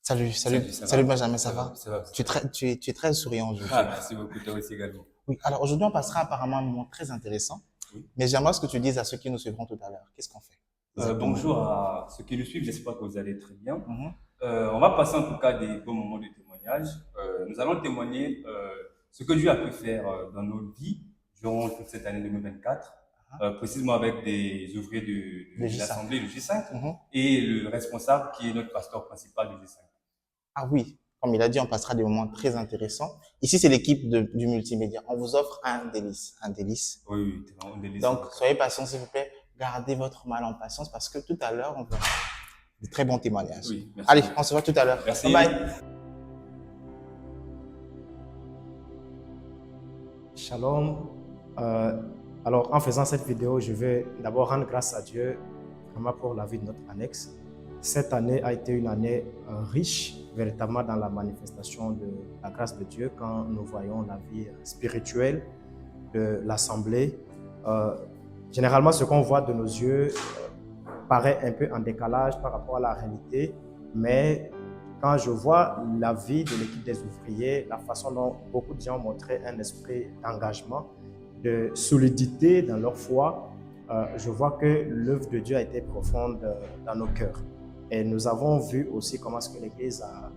Salut Benjamin, ça va? Ça va, Tu es très souriant aujourd'hui. Ah, merci beaucoup, toi aussi également. Oui, alors aujourd'hui, on passera apparemment un moment très intéressant, Oui. mais j'aimerais ce que tu dises à ceux qui nous suivront tout à l'heure. Qu'est-ce qu'on fait exactement? Bonjour à ceux qui nous suivent, j'espère que vous allez très bien. Mhm. On va passer en tout cas des bons moments de témoignage. Nous allons témoigner ce que Dieu a pu faire dans nos vies durant toute cette année 2024, précisément avec des ouvriers Le de J5. l'Assemblée, le G5, Mhm. et le responsable qui est notre pasteur principal du G5. Ah oui, comme il a dit, on passera des moments très intéressants. Ici, c'est l'équipe du multimédia. On vous offre un délice, un délice. Oui, oui, c'est vraiment un délice. Donc, soyez patients, s'il vous plaît. Gardez votre mal en patience parce que tout à l'heure, on verra de très bons témoignages. Oui, merci Allez, beaucoup. on se voit tout à l'heure. Merci. Bye bye. Shalom. Euh, alors, en faisant cette vidéo, je vais d'abord rendre grâce à Dieu vraiment pour la vie de notre annexe. Cette année a été une année riche, véritablement dans la manifestation de la grâce de Dieu quand nous voyons la vie spirituelle de l'Assemblée. Généralement, ce qu'on voit de nos yeux paraît un peu en décalage par rapport à la réalité, mais quand je vois la vie de l'équipe des ouvriers, la façon dont beaucoup de gens ont montré un esprit d'engagement, de solidité dans leur foi, je vois que l'œuvre de Dieu a été profonde dans nos cœurs. Et nous avons vu aussi comment est-ce que l'Église a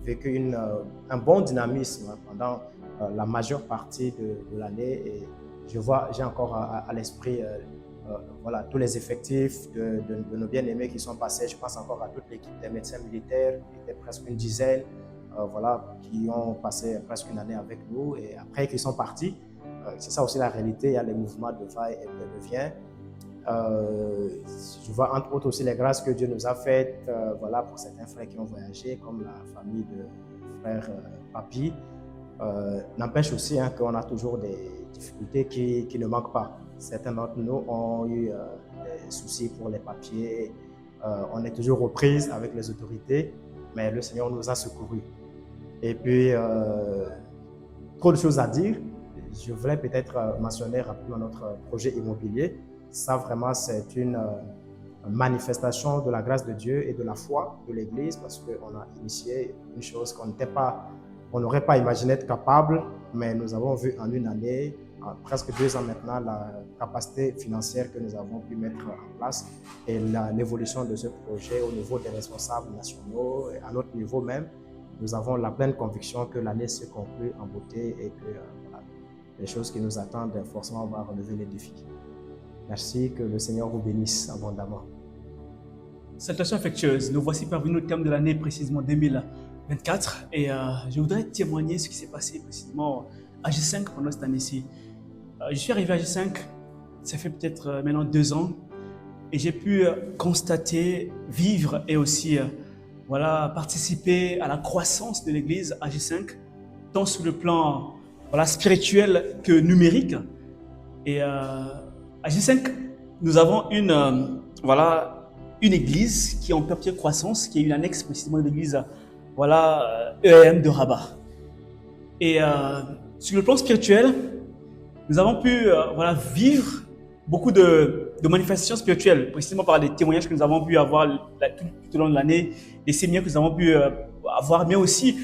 vécu un bon dynamisme pendant la majeure partie de l'année. Et j'ai encore à l'esprit voilà, tous les effectifs de nos bien-aimés qui sont passés. Je pense encore à toute l'équipe des médecins militaires, qui était presque une dizaine, voilà, qui ont passé presque une année avec nous et après qui sont partis. C'est ça aussi la réalité, il y a les mouvements de va et de vient. Je vois entre autres aussi les grâces que Dieu nous a faites, voilà, pour certains frères qui ont voyagé, comme la famille de frère Papi. N'empêche aussi qu'on a toujours des difficultés qui ne manquent pas. Certains d'entre nous ont eu des soucis pour les papiers. On est toujours aux prises avec les autorités, mais le Seigneur nous a secourus. Et puis, trop de choses à dire. Je voulais peut-être mentionner rapidement notre projet immobilier. Ça, vraiment, c'est une manifestation de la grâce de Dieu et de la foi de l'Église parce qu'on a initié une chose on n'aurait pas imaginé être capable, mais nous avons vu en une année, en presque 2 ans maintenant, la capacité financière que nous avons pu mettre en place et l'évolution de ce projet au niveau des responsables nationaux et à notre niveau même. Nous avons la pleine conviction que l'année se conclut en beauté et que voilà, les choses qui nous attendent, forcément, on va relever les défis. Merci, que le Seigneur vous bénisse abondamment. Salutations affectueuses, nous voici parvenus au terme de l'année précisément 2024 et je voudrais témoigner ce qui s'est passé précisément à G5 pendant cette année-ci. Je suis arrivé à G5, ça fait peut-être maintenant 2 ans et j'ai pu constater, vivre et aussi voilà, participer à la croissance de l'Église à G5, tant sur le plan voilà, spirituel que numérique. Et à G5, nous avons voilà, une église qui est en perpétuelle croissance, qui est une annexe précisément de l'église voilà, EAM de Rabat. Et sur le plan spirituel, nous avons pu voilà, vivre beaucoup de manifestations spirituelles, précisément par les témoignages que nous avons pu avoir tout au long de l'année, les séminaires que nous avons pu avoir, mais aussi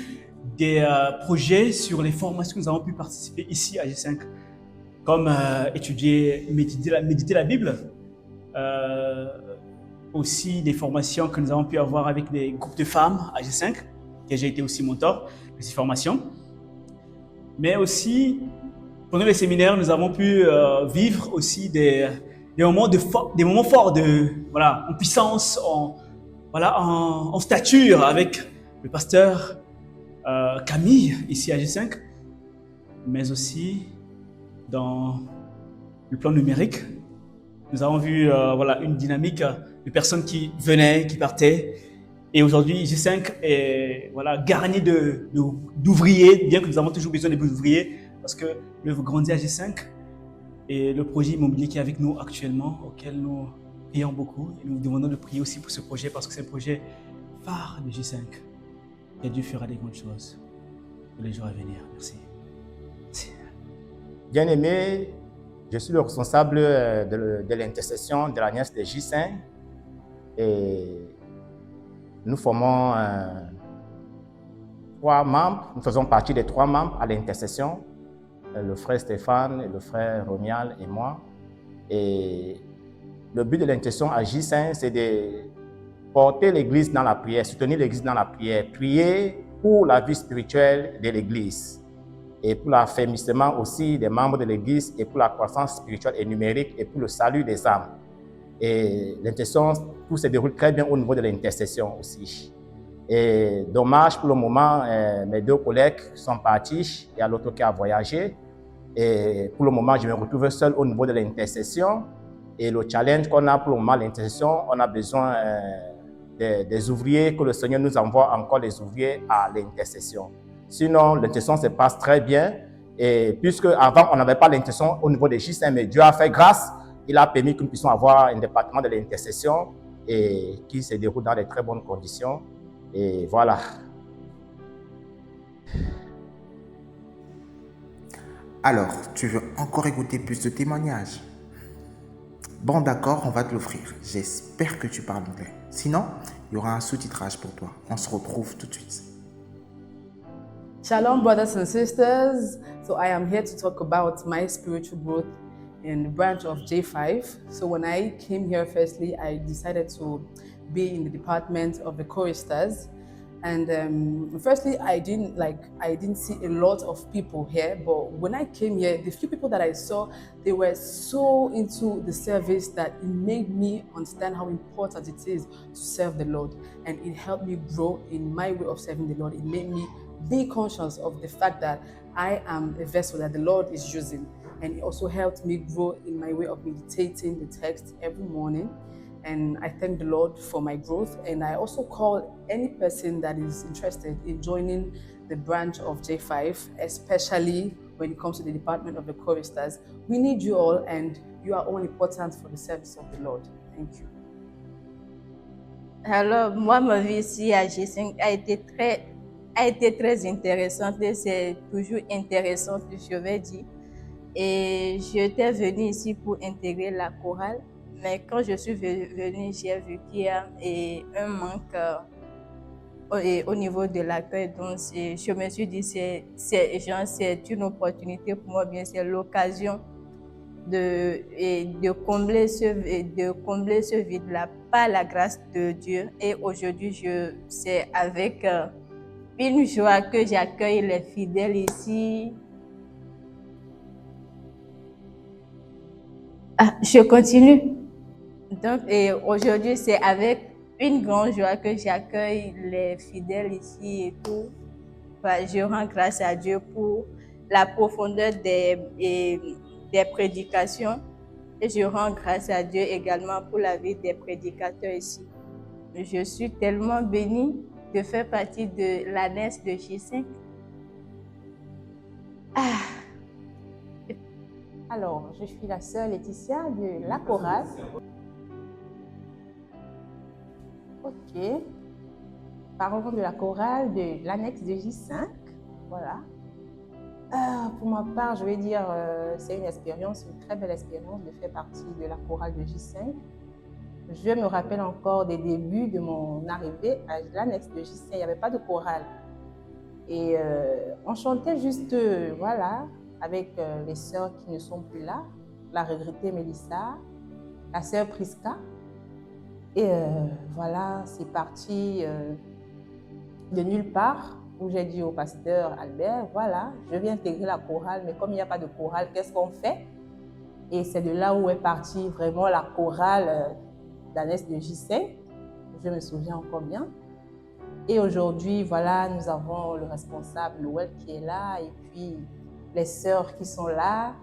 des projets sur les formations que nous avons pu participer ici à G5, comme étudier, méditer la Bible, aussi des formations que nous avons pu avoir avec des groupes de femmes à G5, que j'ai été aussi mentor de ces formations. Mais aussi, pendant les séminaires, nous avons pu vivre aussi des moments forts voilà, en puissance, voilà, en stature avec le pasteur Camille ici à G5, mais aussi dans le plan numérique. Nous avons vu voilà, une dynamique de personnes qui venaient, qui partaient. Et aujourd'hui, G5 est voilà, garni d'ouvriers, bien que nous avons toujours besoin d'ouvriers, parce que l'œuvre grandit à G5. Et le projet immobilier qui est avec nous actuellement, auquel nous prions beaucoup, et nous demandons de prier aussi pour ce projet, parce que c'est un projet phare de G5. Et Dieu fera des grandes choses pour les jours à venir. Merci. Bien-aimé, je suis le responsable de l'intercession de l'Alliance des J5 et nous formons 3 membres, nous faisons partie des 3 membres à l'intercession, le frère Stéphane, le frère Romial et moi. Et le but de l'intercession à J5, c'est de porter l'Église dans la prière, soutenir l'Église dans la prière, prier pour la vie spirituelle de l'Église et pour l'affermissement aussi des membres de l'Église et pour la croissance spirituelle et numérique et pour le salut des âmes. Et l'intercession, tout se déroule très bien au niveau de l'intercession aussi. Et dommage pour le moment, mes 2 collègues sont partis, il y a l'autre qui a voyagé. Et pour le moment, je me retrouve seul au niveau de l'intercession. Et le challenge qu'on a pour le moment, l'intercession, on a besoin des ouvriers, que le Seigneur nous envoie encore des ouvriers à l'intercession. Sinon, l'intercession se passe très bien. Et puisque avant on n'avait pas l'intercession au niveau des J5, mais Dieu a fait grâce, il a permis que nous puissions avoir un département de l'intercession et qui se déroule dans de très bonnes conditions. Et voilà. Alors, tu veux encore écouter plus de témoignages? Bon, d'accord, on va te l'offrir. J'espère que tu parles anglais. Sinon, il y aura un sous-titrage pour toi. On se retrouve tout de suite. Shalom, brothers and sisters. So I am here to talk about my spiritual growth in the branch of J5. So when I came here, firstly, I decided to be in the department of the choristers. And firstly, I didn't see a lot of people here, but when I came here, the few people that I saw, they were so into the service that it made me understand how important it is to serve the Lord. And it helped me grow in my way of serving the Lord. It made me be conscious of the fact that I am a vessel that the Lord is using. And it also helped me grow in my way of meditating the text every morning. And I thank the Lord for my growth. And I also call any person that is interested in joining the branch of J5, especially when it comes to the department of the choristers. We need you all, and you are all important for the service of the Lord. Thank you. Alors, moi, ma vie ici à G5 a été très intéressante et c'est toujours intéressant, je vais dire. Et j'étais venue ici pour intégrer la chorale. Mais quand je suis venue, j'ai vu qu'il y a un manque au niveau de l'accueil. Donc, je me suis dit, c'est une opportunité pour moi, bien c'est l'occasion de combler ce vide-là par la grâce de Dieu. Et aujourd'hui, c'est avec une joie que j'accueille les fidèles ici. Je continue. Donc, aujourd'hui, c'est avec une grande joie que j'accueille les fidèles ici et tout. Je rends grâce à Dieu pour la profondeur des prédications et je rends grâce à Dieu également pour la vie des prédicateurs ici. Je suis tellement bénie de faire partie de l'ANES de J5. Alors, je suis la sœur Laetitia de la chorale. Ok. Parlons de la chorale de l'annexe de J5. Voilà. Pour ma part, je vais dire, c'est une expérience, une très belle expérience de faire partie de la chorale de J5. Je me rappelle encore des débuts de mon arrivée à l'annexe de J5. Il n'y avait pas de chorale. Et on chantait juste, voilà, avec les sœurs qui ne sont plus là, la regrettée Mélissa, la sœur Prisca. Et voilà, c'est parti de nulle part, où j'ai dit au pasteur Albert, voilà, je vais intégrer la chorale, mais comme il n'y a pas de chorale, qu'est-ce qu'on fait? Et c'est de là où est partie vraiment la chorale d'Anès de J5, je me souviens encore bien. Et aujourd'hui, voilà, nous avons le responsable Noël qui est là, et puis les sœurs qui sont là.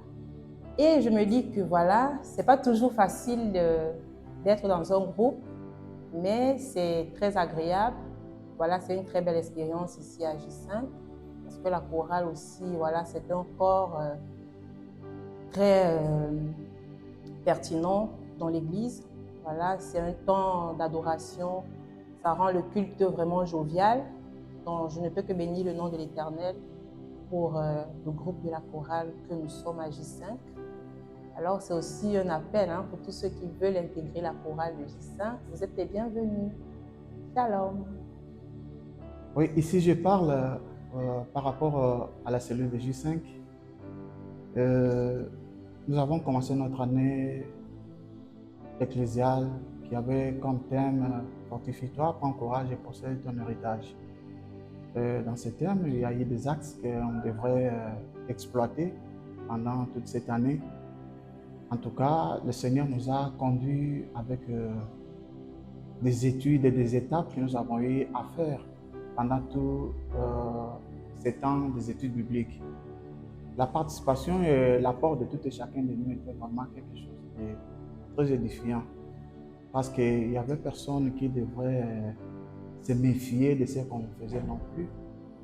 Et je me dis que voilà, c'est pas toujours facile d'être dans un groupe, mais c'est très agréable. Voilà, c'est une très belle expérience ici à J5, parce que la chorale aussi, voilà, c'est un corps très pertinent dans l'église. Voilà, c'est un temps d'adoration, ça rend le culte vraiment jovial. Donc, je ne peux que bénir le nom de l'Éternel pour le groupe de la chorale que nous sommes à J5. Alors, c'est aussi un appel pour tous ceux qui veulent intégrer la chorale de J5. Vous êtes les bienvenus. Shalom. Oui, ici je parle par rapport à la cellule de J5, nous avons commencé notre année ecclésiale qui avait comme thème Fortifie-toi, prends courage et possède ton héritage. Dans ce thème, il y a eu des axes qu'on devrait exploiter pendant toute cette année. En tout cas, le Seigneur nous a conduits avec des études et des étapes que nous avons eu à faire pendant tout ces temps des études bibliques. La participation et l'apport de tout et chacun de nous était vraiment quelque chose de très édifiant. Parce qu'il n'y avait personne qui devrait se méfier de ce qu'on faisait non plus.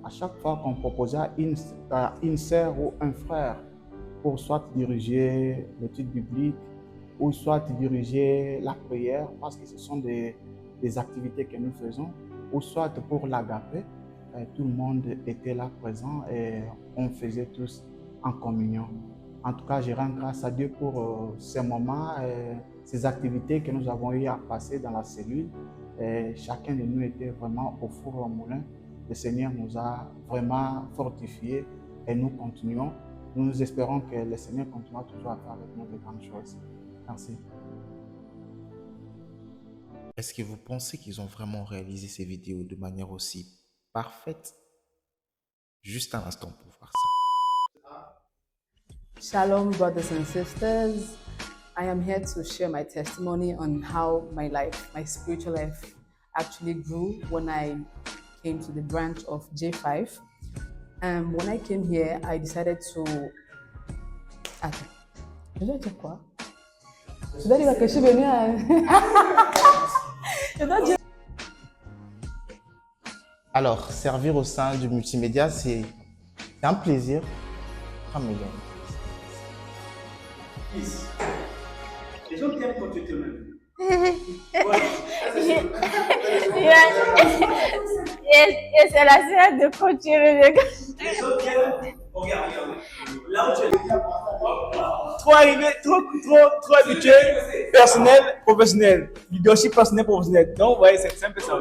À chaque fois qu'on proposait à une sœur ou un frère pour soit diriger l'étude biblique ou soit diriger la prière, parce que ce sont des activités que nous faisons, ou soit pour l'agapé, tout le monde était là présent et on faisait tous en communion. En tout cas, je rends grâce à Dieu pour ces moments, ces activités que nous avons eu à passer dans la cellule. Et chacun de nous était vraiment au four au moulin. Le Seigneur nous a vraiment fortifiés et nous continuons. Nous espérons que le Seigneur continuera toujours à faire avec nous de grandes choses. Merci. Est-ce que vous pensez qu'ils ont vraiment réalisé ces vidéos de manière aussi parfaite? Juste un instant pour voir ça. Shalom, brothers and sisters. I am here to share my testimony on how my life, my spiritual life, actually grew when I came to the branch of J5. When I came here, I decided to. Attends, je dois dire quoi? Je dois dire que je suis venue à. Je dois dire. Alors, servir au sein du multimédia, c'est un plaisir. Ah, mais bien. Les gens t'aiment quand tu te mets. Et c'est la scène de continuer de. Les gens t'aiment. Regarde. Là où tu es. Trop arrivé, trop habitué. Personnel, professionnel. Leadership personnel, professionnel. Donc, vous voyez, c'est un peu ça.